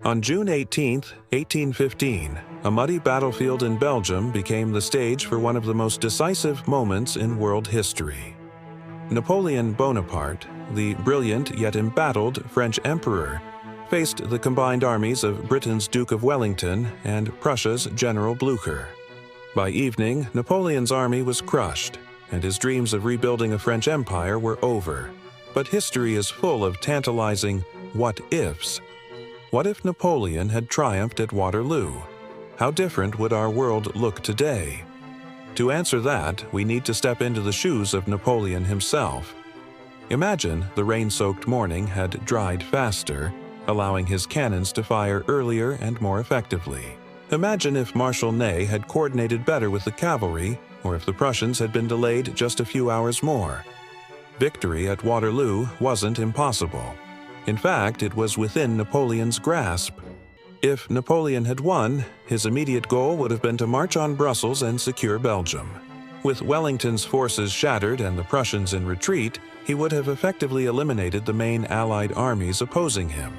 On June 18, 1815, a muddy battlefield in Belgium became the stage for one of the most decisive moments in world history. Napoleon Bonaparte, the brilliant yet embattled French emperor, faced the combined armies of Britain's Duke of Wellington and Prussia's General Blücher. By evening, Napoleon's army was crushed, and his dreams of rebuilding a French empire were over. But history is full of tantalizing what-ifs. What if Napoleon had triumphed at Waterloo? How different would our world look today? To answer that, we need to step into the shoes of Napoleon himself. Imagine the rain-soaked morning had dried faster, allowing his cannons to fire earlier and more effectively. Imagine if Marshal Ney had coordinated better with the cavalry, or if the Prussians had been delayed just a few hours more. Victory at Waterloo wasn't impossible. In fact, it was within Napoleon's grasp. If Napoleon had won, his immediate goal would have been to march on Brussels and secure Belgium. With Wellington's forces shattered and the Prussians in retreat, he would have effectively eliminated the main Allied armies opposing him.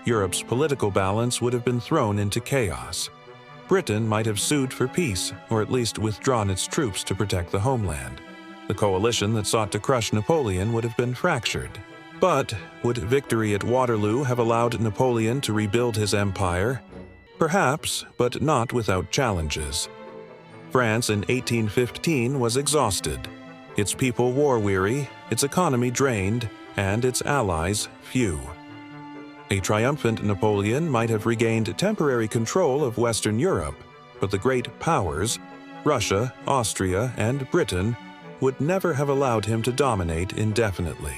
Europe's political balance would have been thrown into chaos. Britain might have sued for peace, or at least withdrawn its troops to protect the homeland. The coalition that sought to crush Napoleon would have been fractured. But would victory at Waterloo have allowed Napoleon to rebuild his empire? Perhaps, but not without challenges. France in 1815 was exhausted, its people war-weary, its economy drained, and its allies few. A triumphant Napoleon might have regained temporary control of Western Europe, but the great powers, Russia, Austria, and Britain, would never have allowed him to dominate indefinitely.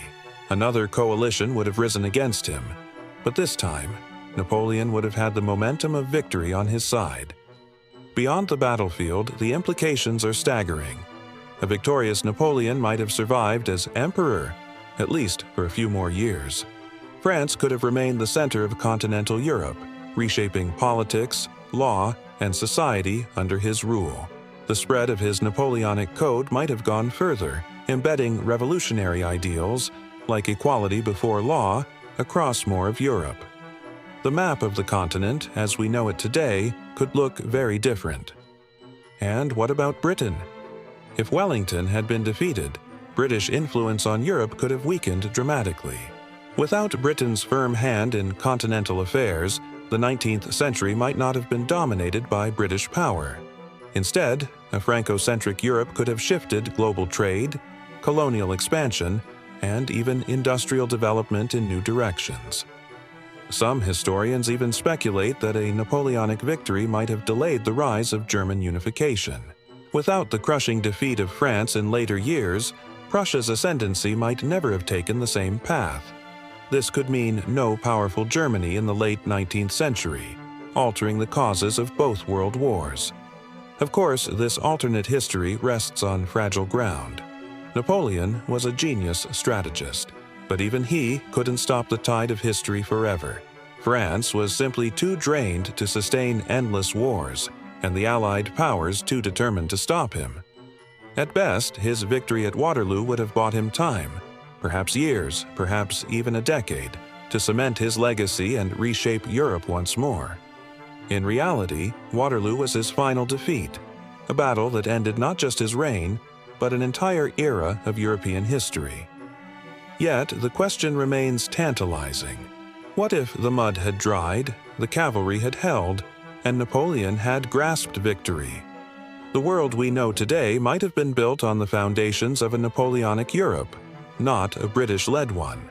Another coalition would have risen against him, but this time, Napoleon would have had the momentum of victory on his side. Beyond the battlefield, the implications are staggering. A victorious Napoleon might have survived as emperor, at least for a few more years. France could have remained the center of continental Europe, reshaping politics, law, and society under his rule. The spread of his Napoleonic code might have gone further, embedding revolutionary ideals, like equality before law, across more of Europe. The map of the continent, as we know it today, could look very different. And what about Britain? If Wellington had been defeated, British influence on Europe could have weakened dramatically. Without Britain's firm hand in continental affairs, the 19th century might not have been dominated by British power. Instead, a Franco-centric Europe could have shifted global trade, colonial expansion, and even industrial development in new directions. Some historians even speculate that a Napoleonic victory might have delayed the rise of German unification. Without the crushing defeat of France in later years, Prussia's ascendancy might never have taken the same path. This could mean no powerful Germany in the late 19th century, altering the causes of both world wars. Of course, this alternate history rests on fragile ground. Napoleon was a genius strategist, but even he couldn't stop the tide of history forever. France was simply too drained to sustain endless wars, and the Allied powers too determined to stop him. At best, his victory at Waterloo would have bought him time, perhaps years, perhaps even a decade, to cement his legacy and reshape Europe once more. In reality, Waterloo was his final defeat, a battle that ended not just his reign, but an entire era of European history. Yet, the question remains tantalizing. What if the mud had dried, the cavalry had held, and Napoleon had grasped victory? The world we know today might have been built on the foundations of a Napoleonic Europe, not a British-led one.